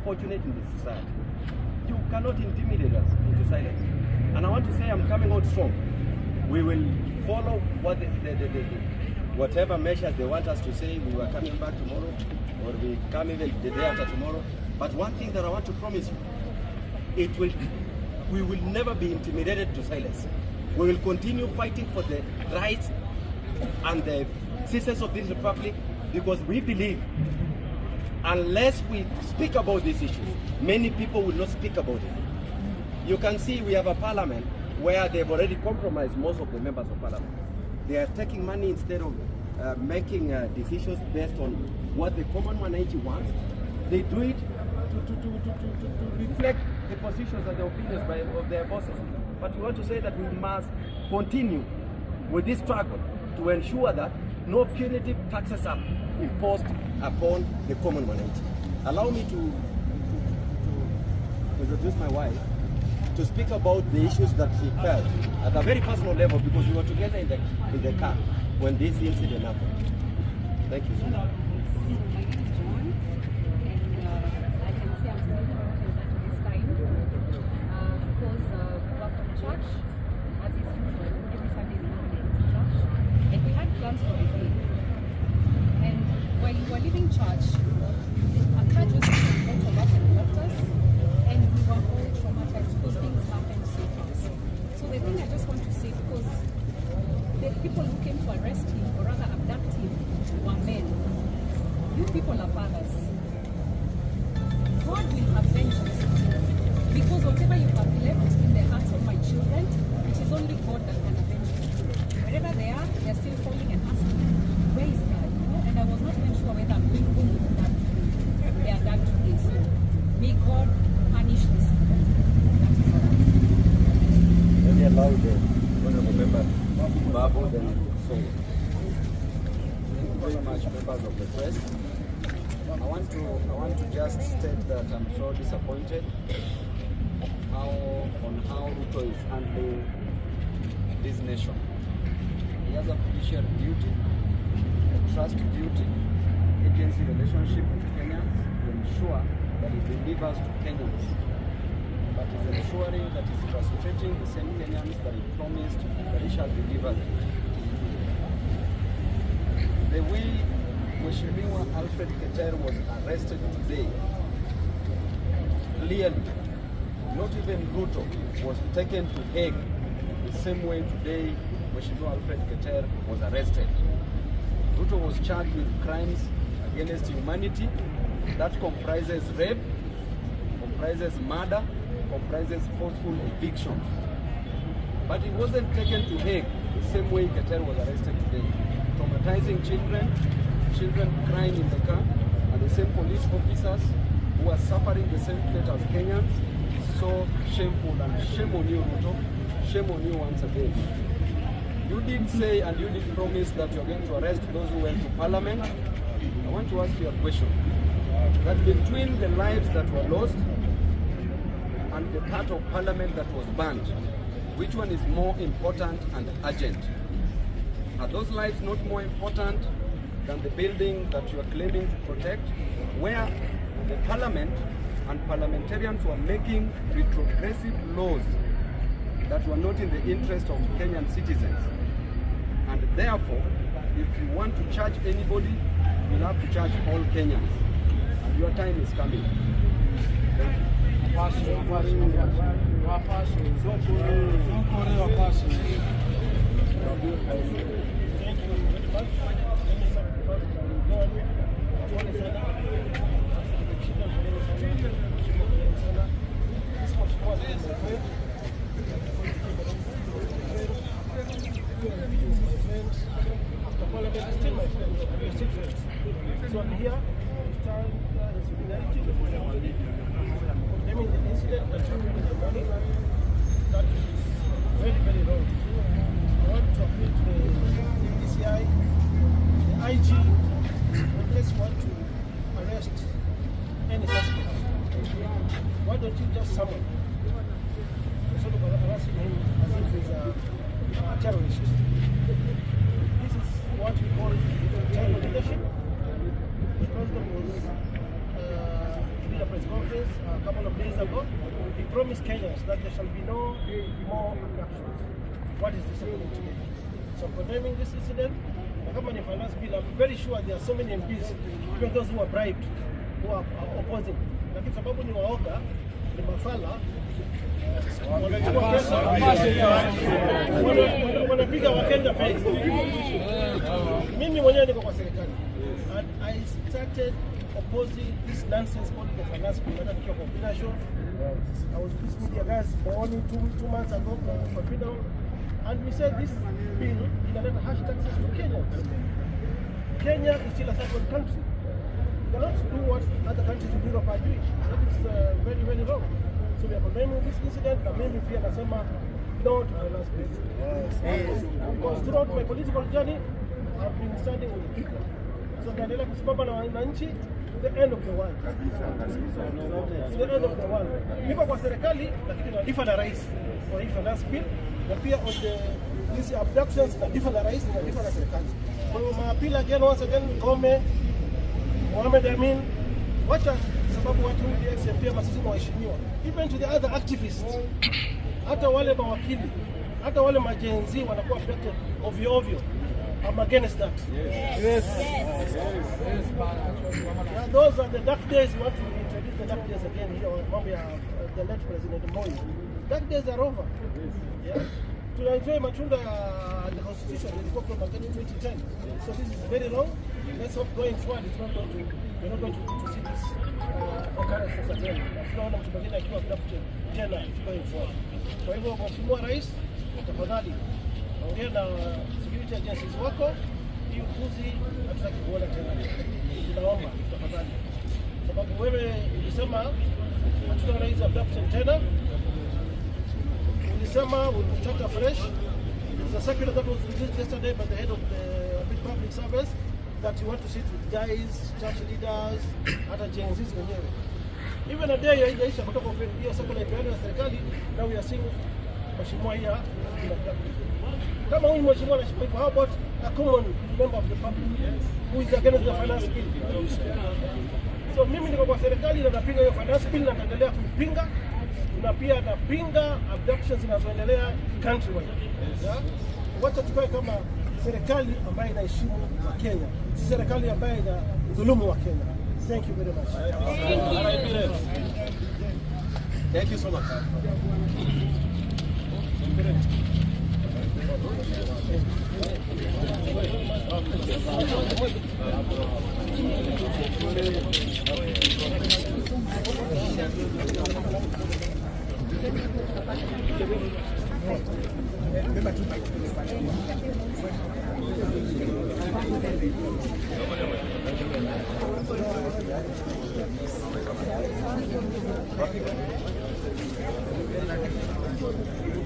unfortunate in this society. You cannot intimidate us into silence. And I want to say I'm coming out strong. We will follow what whatever measures they want us to say. We were coming back tomorrow, or we come even the day after tomorrow. But one thing that I want to promise you, we will never be intimidated to silence. We will continue fighting for the rights and the citizens of this republic, because we believe unless we speak about these issues, many people will not speak about it. You can see we have a parliament where they've already compromised most of the members of parliament. They are taking money instead of making decisions based on what the common mwananchi wants. They do it to reflect the positions and the opinions of their bosses. But we want to say that we must continue with this struggle to ensure that no punitive taxes are imposed upon the common mwananchi. Allow me to introduce my wife, to speak about the issues that she felt at a very personal level, because we were together in the car when this incident happened. Thank you so much. My name is John, and I can say I'm still traumatized at this time because we were from church, as is usual, every Sunday morning to church, and we had plans for the day. And while we were leaving church, a car just came out of us and left us, and we were all traumatized because things happened so fast. So the thing I just want to say, because the people who came to arrest him, or rather abduct him, were men. You people are fathers. God will have vengeance, because whatever you have left in the hearts of my children, it is only God that can avenge them. Wherever they are still calling and asking, where is God? You know, and I was not even sure whether I'm going home with that. They are done today. So may God punish this. That is all. Let me allow the honorable member Babu then so. Thank you very much, members of the press. I want to just state that I'm so disappointed on how Ruto is handling this nation. He has a fiduciary duty, a trust duty, agency relationship with Kenyans to ensure that he delivers to Kenyans. But he's ensuring that he's frustrating the same Kenyans that he promised that he shall deliver them. The way Mheshimiwa Alfred Keter was arrested today, clearly, not even Ruto was taken to Hague the same way today Mheshimiwa Alfred Keter was arrested. Ruto was charged with crimes against humanity that comprises rape, comprises murder, comprises forceful evictions. But he wasn't taken to Hague the same way Keter was arrested today, traumatizing children crying in the car, and the same police officers who are suffering the same fate as Kenyans. Is so shameful, and shame on you, Ruto. Shame on you once again. You did say and you did promise that you're going to arrest those who went to Parliament. I want to ask you a question. That between the lives that were lost and the part of Parliament that was banned, which one is more important and urgent? Are those lives not more important than the building that you are claiming to protect, where the Parliament and parliamentarians were making retrogressive laws that were not in the interest of Kenyan citizens? And therefore, if you want to charge anybody, you'll have to charge all Kenyans. And your time is coming. Thank So I'm here to stand in solidarity with condemning the incident that happened in the morning. That is very, very wrong. I want to appeal to the DCI, the IG, in case you want to arrest any suspect. Why don't you just summon instead of arresting him as if he's a terrorist? This is what we call terror leadership. The president was did a press conference. office a couple of days ago, he promised Kenyans that there shall be no more abductions. What is this happening today? So condemning this incident, the government finance bill, I'm very sure there are so many MPs, even those who are bribed, who are opposing. Lakini sababu ni waoga, ni mafala, wanapiga Wakenya pesa. Mimi mwenyewe niko kwa serikali. And I started opposing this nonsense called the finance bill. I was with these media guys for only two months ago for freedom. And we said this bill will harsh taxes to Kenya. Kenya is still a third country. You cannot do what other countries in Europe are doing. That is very, very wrong. So we are condemning this incident, and maybe we are saying no to finance bill. Because throughout my political journey, I've been standing with the people. So naendelea kusimama na wananchi to the end of the world. To the end of the world. Niko kwa serikali lakini nadifa na rais kwa hii finance bill, na pia on these abductions nadifa na rais na nadifa na serikali. Kwa hiyo maapila again once again Gome, Mohamed Amin, wacha sababu watu wa XMP ama sisi waheshimiwa. Even to the other activists, hata wale mawakili, hata wale majenzi wanakuwa affected ovyo ovyo. I'm against that. Yes. Yeah, those are the dark days. We want to introduce the dark days again here. The late President Moi. Dark days are over. Yeah. To enjoy Machunda, the Constitution, the Republic of Kenya 2010. So this is very wrong. Let's hope going forward, we're not going to see this occurrences again. Tunaona mtu mwingine akiwa abducted tena going forward. Kwa hivyo Mheshimiwa Rais, tafadhali ongea na security agencies wako, hii upuzi hatutaki kuona tena. Tunaomba tafadhali. Sababu wewe ulisema hatuna rais abduction tena. Ulisema we'll start afresh. There's a circular that was released yesterday by the head of the public service that you want to sit with guys, church leaders, hata jenzizi wenyewe. Even a day haijaisha kutoka hiyo circular ipeane na serikali, now we are seeing Mheshimiwa here. Kama huyu Mheshimiwa anashikwa, how about a common member of the public who is against the finance bill? So mimi niko kwa serikali na napinga hiyo finance bill na naendelea kuipinga, na pia napinga abductions zinazoendelea countrywide. Yeah? Wacha tukae kama serikali ambayo inaheshimu Kenya, si serikali ambayo inadhulumu wa Kenya. Thank you very much. Thank you so much.